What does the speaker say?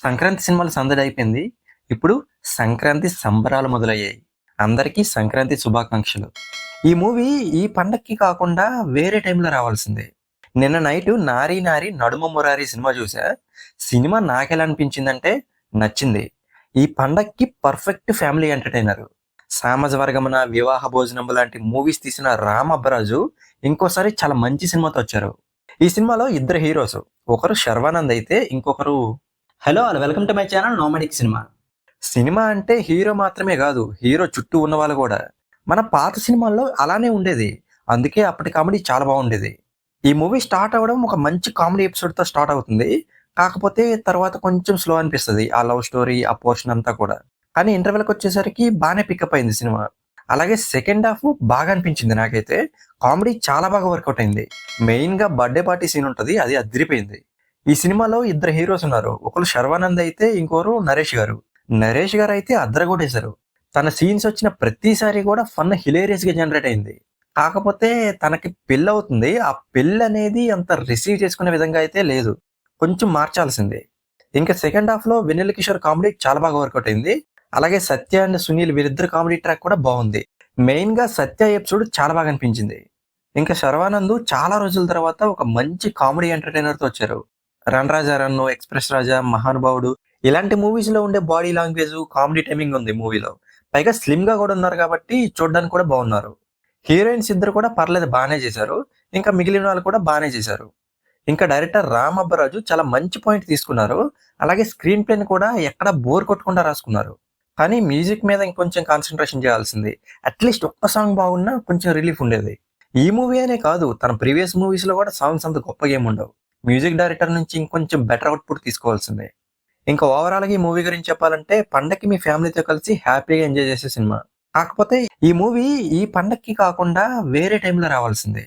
సంక్రాంతి సినిమాలు సందడి అయిపోయింది. ఇప్పుడు సంక్రాంతి సంబరాలు మొదలయ్యాయి. అందరికీ సంక్రాంతి శుభాకాంక్షలు. ఈ మూవీ ఈ పండక్కి కాకుండా వేరే టైంలో రావాల్సిందే. నిన్న నైటు 'నారీ నారి నడుమ మురారి' సినిమా చూసా. సినిమా నాకెలా అనిపించిందంటే నచ్చింది. ఈ పండక్కి పర్ఫెక్ట్ ఫ్యామిలీ ఎంటర్‌టైనర్. 'సామాజ వర్గమన', 'వివాహ భోజనంబు' లాంటి మూవీస్ తీసిన రామ్ అబ్బరాజు ఇంకోసారి చాలా మంచి సినిమాతో వచ్చారు. ఈ సినిమాలో ఇద్దరు హీరోస్. ఒకరు శర్వానంద్ అయితే ఇంకొకరు. Hello all welcome to my channel nomadic cinema. Cinema అంటే హీరో మాత్రమే కాదు, హీరో చుట్టూ ఉన్నవాళ్ళు కూడా. మన పాత సినిమాల్లో అలానే ఉండేది. అందుకే అప్పటి కామెడీ చాలా బాగుండేది. ఈ మూవీ స్టార్ట్ అవ్వడం ఒక మంచి కామెడీ ఎపిసోడ్‌తో స్టార్ట్ అవుతుంది. కాకపోతే తర్వాత కొంచెం స్లో అనిపిస్తది. ఆ లవ్ స్టోరీ, ఆ పోర్షన్ అంతా కూడా. కానీ ఇంటర్వెల్‌కొచ్చేసరికి బానే పికప్ అయింది సినిమా. అలాగే సెకండ్ హాఫ్ బాగా అనిపించింది నాకైతే. కామెడీ చాలా బాగా వర్కౌట్ అయింది. మెయిన్‌గా బర్త్‌డే పార్టీ సీన్ ఉంటది. అది అదిరిపోయింది. ఈ సినిమాలో ఇద్దరు హీరోస్ ఉన్నారు. ఒకరు శర్వానంద్ అయితే ఇంకోరు నరేష్ గారు. నరేష్ గారు అయితే అదరగొట్టేశారు. తన సీన్స్ వచ్చిన ప్రతిసారి కూడా ఫన్ హిలేరియస్ గా జనరేట్ అయింది. కాకపోతే తనకి పెళ్ళవుతుంది. ఆ పెళ్ళనేది అంత రిసీవ్ చేసుకునే విధంగా అయితే లేదు. కొంచెం మార్చాల్సిందే. ఇంకా సెకండ్ హాఫ్ లో వెన్నెల కిషోర్ కామెడీ చాలా బాగా వర్కౌట్ అయింది. అలాగే సత్య అండ్ సునీల్ వీరిద్దరు కామెడీ ట్రాక్ కూడా బాగుంది. మెయిన్ గా సత్య ఎపిసోడ్ చాలా బాగా అనిపించింది. ఇంకా శర్వానంద్ చాలా రోజుల తర్వాత ఒక మంచి కామెడీ ఎంటర్టైనర్ తో వచ్చారు. 'రన్ రాజా రన్', 'ఎక్స్‌ప్రెస్ రాజా', 'మహానుభావుడు' ఇలాంటి మూవీస్ లో ఉండే బాడీ లాంగ్వేజ్, కామెడీ టైమింగ్ ఉంది మూవీలో. పైగా స్లిమ్ గా కూడా ఉన్నారు కాబట్టి చూడడానికి కూడా బాగున్నారు. హీరోయిన్స్ ఇద్దరు కూడా పర్లేదు బానే చేశారు. ఇంకా మిగిలిన వాళ్ళు కూడా బానే చేశారు. ఇంకా డైరెక్టర్ రామ్ అబ్బరాజు చాలా మంచి పాయింట్ తీసుకున్నారు. అలాగే స్క్రీన్ ప్లేని కూడా ఎక్కడ బోర్ కొట్టకుండా రాసుకున్నారు. కానీ మ్యూజిక్ మీద ఇంకొంచెం కాన్సన్ట్రేషన్ చేయాల్సింది. అట్లీస్ట్ ఒక్క సాంగ్ బాగున్నా కొంచెం రిలీఫ్ ఉండేది. ఈ మూవీ అనే కాదు, తన ప్రీవియస్ మూవీస్ లో కూడా సాంగ్స్ అంత గొప్పగా ఏముండవు. మ్యూజిక్ డైరెక్టర్ నుంచి ఇంకొంచెం బెటర్ అవుట్‌పుట్ తీసుకోవాల్సిందే. ఇంకా ఓవరాల్‌గా ఈ మూవీ గురించి చెప్పాలంటే పండక్కి మీ ఫ్యామిలీతో కలిసి హ్యాపీగా ఎంజాయ్ చేసే సినిమా. కాకపోతే ఈ మూవీ ఈ పండక్కి కాకుండా వేరే టైంలో రావాల్సిందే.